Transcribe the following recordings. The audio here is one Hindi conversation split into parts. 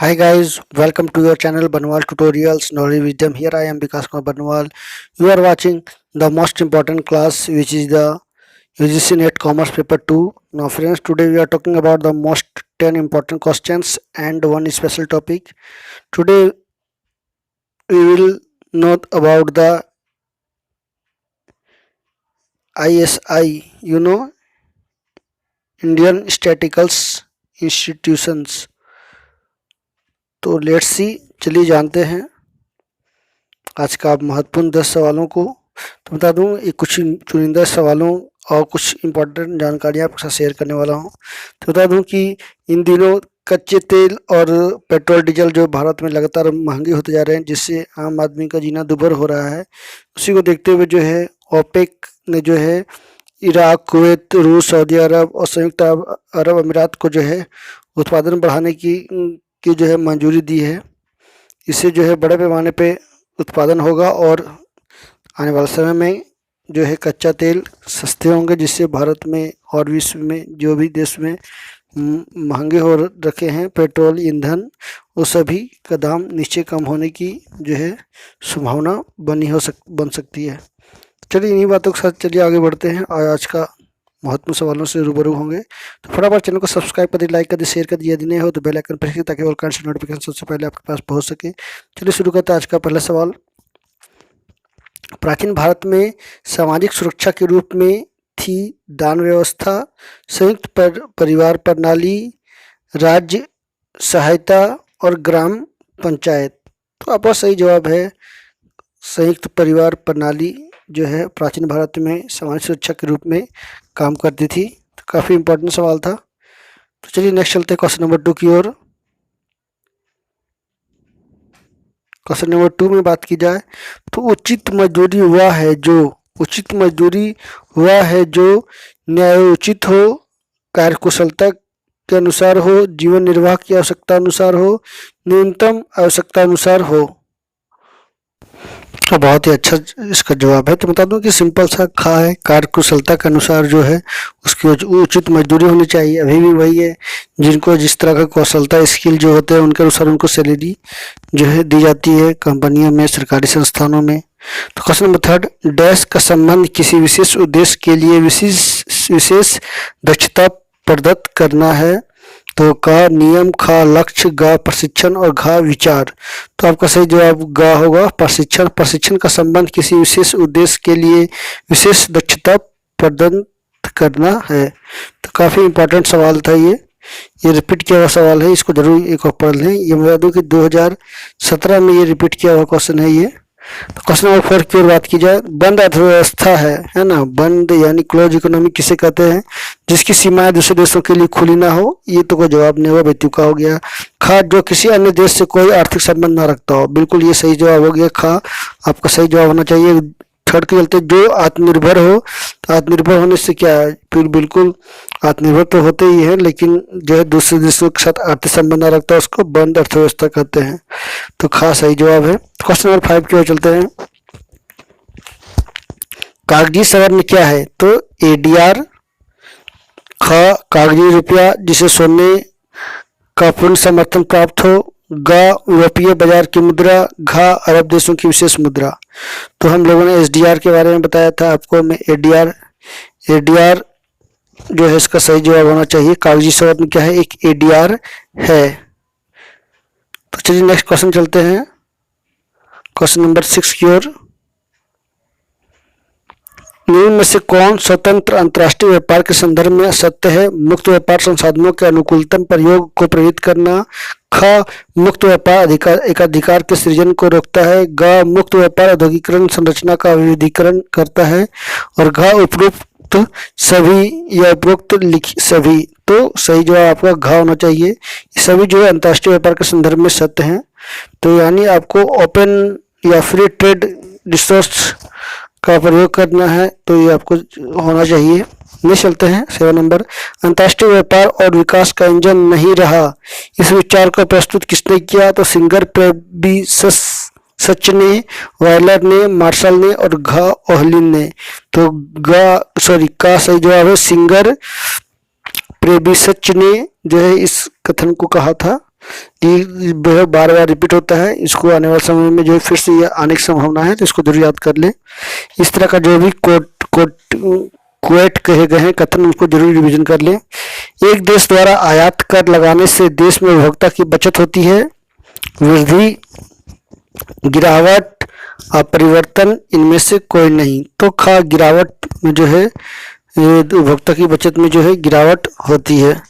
Hi guys, welcome to your channel Banwal Tutorials Knowledge Wisdom. Here I am Vikas Kumar Banwal. You are watching the most important class, which is the UGC NET Commerce Paper 2. Now friends, today we are talking about the most 10 important questions and one special topic. Today we will know about the ISI, Indian Statisticals Institutions. तो लेट्स सी, चलिए जानते हैं आज का महत्वपूर्ण 10 सवालों को। तो बता दूं, ये कुछ चुनिंदा सवालों और कुछ इम्पोर्टेंट जानकारियाँ आपके साथ शेयर करने वाला हूं। तो बता दूं कि इन दिनों कच्चे तेल और पेट्रोल डीजल जो भारत में लगातार महंगे होते जा रहे हैं, जिससे आम आदमी का जीना दुभर हो रहा है। उसी को देखते हुए जो है ओपेक ने जो है इराक, कुवैत, रूस, सऊदी अरब और संयुक्त अरब अमीरात को जो है उत्पादन बढ़ाने की जो है मंजूरी दी है। इससे जो है बड़े पैमाने पे उत्पादन होगा और आने वाले समय में जो है कच्चा तेल सस्ते होंगे, जिससे भारत में और विश्व में जो भी देश में महंगे हो रखे हैं पेट्रोल ईंधन, वो सभी का दाम नीचे कम होने की जो है संभावना बन सकती है। चलिए इन्हीं बातों के साथ चलिए आगे बढ़ते हैं और आज का महत्वपूर्ण सवालों से रूबरू होंगे। तो फटाफट चैनल को सब्सक्राइब कर दीजिए, लाइक कर दीजिए, शेयर कर दीजिए। यदि नहीं हो तो बेल आइकन प्रेस कीजिए ताकि ऑल काइंड नोटिफिकेशन सबसे पहले आपके पास पहुंच सके। चलिए शुरू करते हैं आज का पहला सवाल। प्राचीन भारत में सामाजिक सुरक्षा के रूप में थी दान व्यवस्था, संयुक्त परिवार प्रणाली, राज्य सहायता और ग्राम पंचायत। तो आपका सही जवाब है संयुक्त परिवार प्रणाली जो है प्राचीन भारत में सामाजिक सुरक्षा के रूप में काम करती थी। तो काफ़ी इम्पोर्टेंट सवाल था। तो चलिए नेक्स्ट चलते हैं क्वेश्चन नंबर 2 की ओर। क्वेश्चन नंबर 2 में बात की जाए तो उचित मजदूरी वह है जो न्यायोचित हो, कार्यकुशलता के अनुसार हो, जीवन निर्वाह की आवश्यकता अनुसार हो, न्यूनतम आवश्यकता अनुसार हो। तो बहुत ही अच्छा इसका जवाब है। तो बता दूं कि सिंपल सा खा है, कार्यकुशलता के अनुसार जो है उसकी उचित मजदूरी होनी चाहिए। अभी भी वही है, जिनको जिस तरह का कौशलता स्किल जो होते हैं उनके अनुसार उनको सैलरी जो है दी जाती है कंपनियों में, सरकारी संस्थानों में। तो क्वेश्चन नंबर 3, डैश का संबंध किसी विशेष उद्देश्य के लिए विशेष दक्षता प्रदत्त करना है। तो का नियम, खा लक्ष्य, गा प्रशिक्षण और घा विचार। तो आपका सही जवाब गा होगा, प्रशिक्षण। प्रशिक्षण का संबंध किसी विशेष उद्देश्य के लिए विशेष दक्षता प्रदान करना है। तो काफ़ी इम्पोर्टेंट सवाल था ये रिपीट किया हुआ सवाल है, इसको जरूर एक बार पढ़ लें। ये बता दूं कि 2017 में ये रिपीट किया हुआ क्वेश्चन है ये। तो क्वेश्चन नंबर 4 की ओर बात की जाए, बंद अर्थव्यवस्था है ना। बंद यानी क्लोज इकोनॉमी किसे कहते हैं? जिसकी सीमाएं दूसरे देशों के लिए खुली ना हो। ये तो कोई जवाब नहीं हुआ, बेतुका हो गया। खा, जो किसी अन्य देश से कोई आर्थिक संबंध ना रखता हो। बिल्कुल ये सही जवाब हो गया, खा आपका सही जवाब होना चाहिए। थर्ड के चलते, जो आत्मनिर्भर हो। तो आत्मनिर्भर होने से क्या है, फिर बिल्कुल आत्मनिर्भर तो होते ही है, लेकिन जो है दूसरे देशों के साथ आर्थिक संबंध ना रखता है उसको बंद अर्थव्यवस्था कहते हैं। तो खा सही जवाब है। क्वेश्चन नंबर 5 की ओर चलते हैं। कागजी स्वर्ण क्या है? तो एडीआर। ख, कागजी रुपया जिसे सोने का पूर्ण समर्थन प्राप्त हो। ग, यूरोपीय बाजार की मुद्रा। घ, अरब देशों की विशेष मुद्रा। तो हम लोगों ने एसडीआर के बारे में बताया था आपको, मैं एडीआर जो है इसका सही जवाब होना चाहिए। कागजी स्वर्ण क्या है? एक एडीआर है। तो चलिए नेक्स्ट क्वेश्चन चलते हैं, क्वेश्चन नंबर 6 की ओर। निम्न में से कौन स्वतंत्र अंतर्राष्ट्रीय व्यापार के संदर्भ में सत्य है? मुक्त व्यापार संसाधनों के अनुकूलतम प्रयोग को प्रेरित करना। ख, मुक्त व्यापार एकाधिकार के सृजन को रोकता है। ग, मुक्त व्यापार औद्योगिकरण संरचना का विविधीकरण करता है। और घ, उपरोक्त सभी या उपरोक्त सभी। तो सही जवाब आपका घ होना चाहिए। ये सभी जो है अंतर्राष्ट्रीय व्यापार के संदर्भ में सत्य हैं। तो यानी आपको ओपन या फ्री ट्रेड रिसोर्स का प्रयोग करना है, तो ये आपको होना चाहिए। नेक्स्ट चलते हैं 7 नंबर, अंतर्राष्ट्रीय व्यापार और विकास का इंजन नहीं रहा, इस विचार को प्रस्तुत किसने किया? तो सिंगर, प्रेबिसच ने, वायलर ने, मार्शल ने और घ, ओहलिन ने। तो का सही जवाब है सिंगर, प्रेबिसच ने जो है इस कथन को कहा था। ये बार बार रिपीट होता है, इसको आने वाले समय में जो है फिर से ये आने की संभावना है, तो इसको जरूर याद कर लें। इस तरह का जो भी क्वेट कहे गए हैं कथन, उनको जरूर रिवीजन कर लें। एक देश द्वारा आयात कर लगाने से देश में उपभोक्ता की बचत होती है। वृद्धि, गिरावट, अपरिवर्तन, इनमें से कोई नहीं। तो गिरावट में जो है उपभोक्ता की बचत में जो है गिरावट होती है।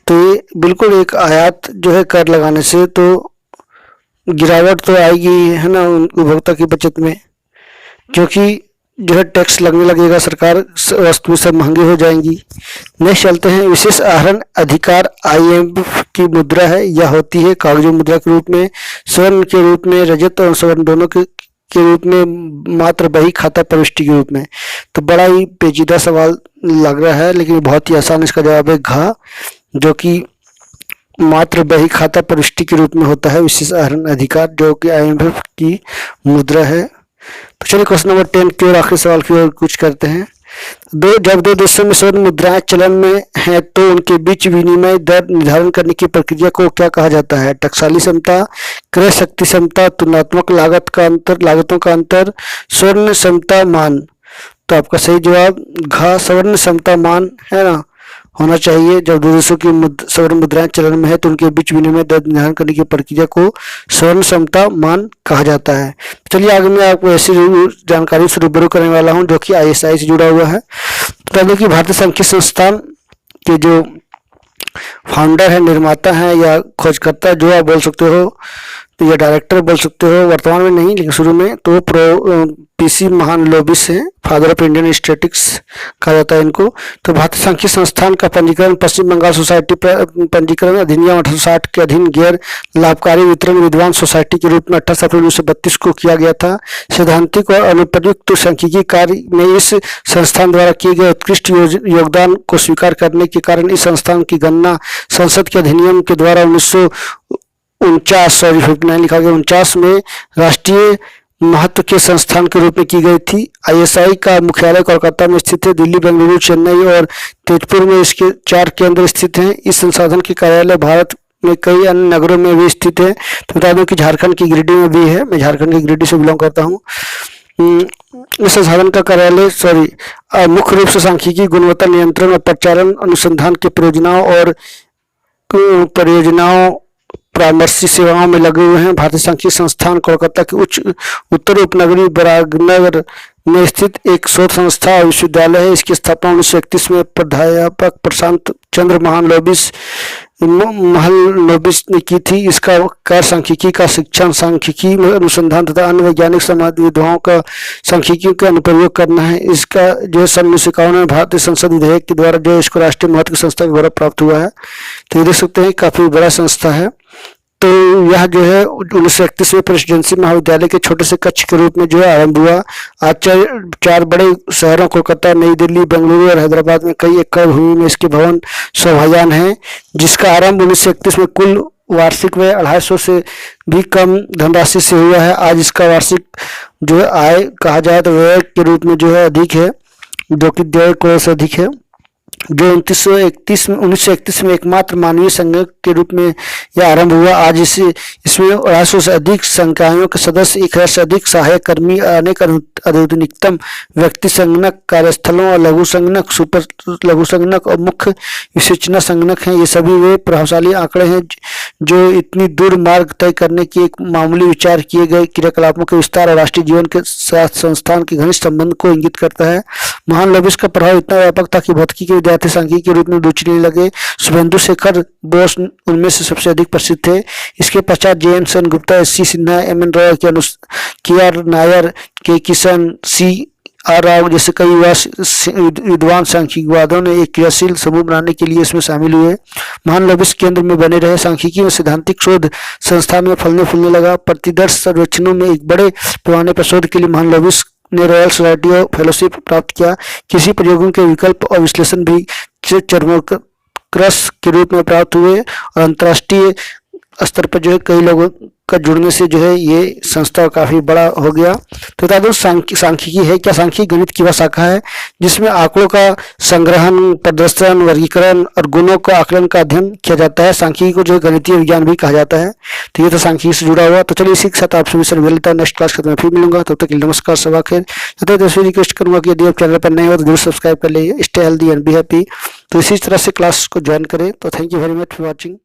तो ये बिल्कुल एक आयात जो है कर लगाने से तो गिरावट तो आएगी है ना उपभोक्ता की बचत में, क्योंकि जो है टैक्स लगने लगेगा, सरकार वस्तुएं सब महंगी हो जाएंगी। नेक्स्ट चलते हैं, विशेष आहरण अधिकार IMF की मुद्रा है। यह होती है कागजी मुद्रा के रूप में, स्वर्ण के रूप में, रजत और स्वर्ण दोनों के रूप में, मात्र बही खाता प्रविष्टि के रूप में। तो बड़ा ही पेचीदा सवाल लग रहा है, लेकिन बहुत ही आसान इसका जवाब है घ, जो कि मात्र बही खाता प्रविष्टि के रूप में होता है विशेष आहरण अधिकार, जो कि IMF की मुद्रा है। तो चलिए क्वेश्चन नंबर 10 की ओर, आखिरी सवाल की ओर कुछ करते हैं। जब दो देशों में स्वर्ण मुद्राएं चलन में हैं तो उनके बीच विनिमय दर निर्धारण करने की प्रक्रिया को क्या कहा जाता है? टकसाली समता, क्रय शक्ति समता, तुलनात्मक लागतों का अंतर, स्वर्ण समता मान। तो आपका सही जवाब घ, स्वर्ण समता मान है ना, होना चाहिए। जब दो देशों की स्वर्ण मुद्राएं चलन में है तो उनके बीच विनिमय दर निर्धारण करने की प्रक्रिया को स्वर्ण समता मान कहा जाता है। चलिए आगे मैं आपको ऐसी जानकारी से रूबरू करने वाला हूं जो कि ISI से जुड़ा हुआ है। तो देखिए, भारतीय सांख्यिकी संस्थान के जो फाउंडर है, निर्माता है या खोजकर्ता जो आप बोल सकते हो, या डायरेक्टर बोल सकते हो, वर्तमान में नहीं लेकिन शुरू में, तो PC महालनोबिस है, फादर ऑफ इंडियन स्टैटिस्टिक्स कहा जाता है इनको। तो भारतीय सांख्यिकी संस्थान का पंजीकरण पश्चिम बंगाल सोसाइटी पंजीकरण अधिनियम 1860 के अधीन गैर लाभकारी वितरण विद्वान सोसाइटी के रूप में 28 अप्रैल 1932 को किया गया था। सैद्धांतिक और अनुप्रयुक्त सांख्यिकी कार्य में इस संस्थान द्वारा किए गए उत्कृष्ट योगदान को स्वीकार करने के कारण इस संस्थान की गणना संसद के अधिनियम के द्वारा 1949 में राष्ट्रीय महत्व के संस्थान के रूप में की गई थी। ISI का मुख्यालय कोलकाता में स्थित है। दिल्ली, बेंगलुरु, चेन्नई और तेजपुर में इसके 4 केंद्र स्थित हैं। इस संस्थान के कार्यालय भारत में कई अन्य नगरों में भी स्थित है। तो बता दूं कि झारखंड की गिरिडीह में भी है। मैं झारखंड की गिरिडीह से बिलोंग करता हूँ। इस संस्थान का कार्यालय मुख्य रूप से सांख्यिकी, गुणवत्ता नियंत्रण और प्रचारण अनुसंधान के परियोजनाओं परामर्शी सेवाओं में लगे हुए हैं। भारतीय सांख्यिकी संस्थान कोलकाता के उत्तर उपनगरीय बरागनगर में स्थित एक शोध संस्था और विश्वविद्यालय है। इसकी स्थापना 1931 में प्राध्यापक प्रशांत चंद्र महालनोबिस ने की थी। इसका कार्य सांख्यिकी का शिक्षण, सांख्यिकी अनुसंधान तथा अन्य वैज्ञानिक समाज विधाओं का सांख्यिकी का अनुप्रयोग करना है। इसका जो है 1951 में भारतीय संसद विधेयक के द्वारा जो इसको राष्ट्रीय महत्व की संस्था का गौरव प्राप्त हुआ है। तो ये देख सकते हैं काफी बड़ा संस्था है। तो यह जो है 1931 में प्रेसिडेंसी महाविद्यालय के छोटे से कक्ष के रूप में जो है आरंभ हुआ। आज 4 बड़े शहरों कोलकाता, नई दिल्ली, बेंगलुरु और हैदराबाद में कई एकड़ भूमि में इसके भवन शोभायान हैं, जिसका आरंभ 1931 में कुल वार्षिक व्यय 250 से भी कम धनराशि से हुआ है। आज इसका वार्षिक जो है आय कहा जाए तो व्यय के रूप में जो है अधिक है, जो कि 1.5 करोड़ से अधिक है। जो 1931 में एकमात्र मानवीय संघ के रूप में यह आरंभ हुआ। आज इसमें 250 से अधिक संकायों के सदस्य, 1000 से अधिक सहायक कर्मी, अनेक आधुनिकतम व्यक्ति संगणक, कार्यस्थलों और लघु संगणक, सुपर लघु संगणक और मुख्य विवेचना संगणक हैं। ये सभी वे प्रभावशाली आंकड़े हैं जो इतनी दूर मार्ग तय करने की एक मामूली विचार किए गए क्रियाकलापों के विस्तार और राष्ट्रीय जीवन के साथ संस्थान के घनिष्ठ संबंध को इंगित करता है। महालनोबिस का प्रभाव इतना व्यापक था कि भौतिकी के विद्यार्थी सांख्यिकी के रूप में रुचि लेने लगे। शुभेंदु शेखर बोस उनमें से सबसे अधिक प्रसिद्ध थे। इसके पश्चात JN Sengupta, SC Sinha, MN Roy, KR Nair, K Kishan, CR Rao जैसे कई विद्वान सांख्यिकीवादों ने एक क्रियाशील समूह बनाने के लिए इसमें शामिल हुए। महालनोबिस केंद्र में बने रहे। सांख्यिकी में सैद्धांतिक शोध संस्थान में फलने फूलने लगा। प्रतिदर्श सर्वेक्षणों में एक बड़े पैमाने पर शोध के लिए महालनोबिस ने रॉयल सोसाइटी ऑफ फेलोशिप प्राप्त किया। किसी प्रयोगों के विकल्प और विश्लेषण भी चरमोक्रस के रूप में प्राप्त हुए और अंतर्राष्ट्रीय स्तर पर जो है कई लोगों का जुड़ने से जो है ये संस्था काफ़ी बड़ा हो गया। तो बता दो सांख्यिकी है क्या? सांख्यिकी गणित की वह शाखा है जिसमें आंकड़ों का संग्रहण, प्रदर्शन, वर्गीकरण और गुणों का आकलन का अध्ययन किया जाता है। सांख्यिकी को जो है गणितीय विज्ञान भी कहा जाता है। तो ये तो सांख्यिकी से जुड़ा हुआ। तो चलिए इसी के साथ आप सभी से मिलता है नेक्स्ट क्लास के, मैं फिर मिलूंगा। तब तक के लिए नमस्कार, सबा खैर। तो दोस्तों रिक्वेस्ट करूंगा कि यदि आप चैनल पर नए हो तो जरूर सब्सक्राइब कर लीजिए। Stay healthy and be happy. तो इसी तरह से क्लास को ज्वाइन करें। तो thank you very much for watching.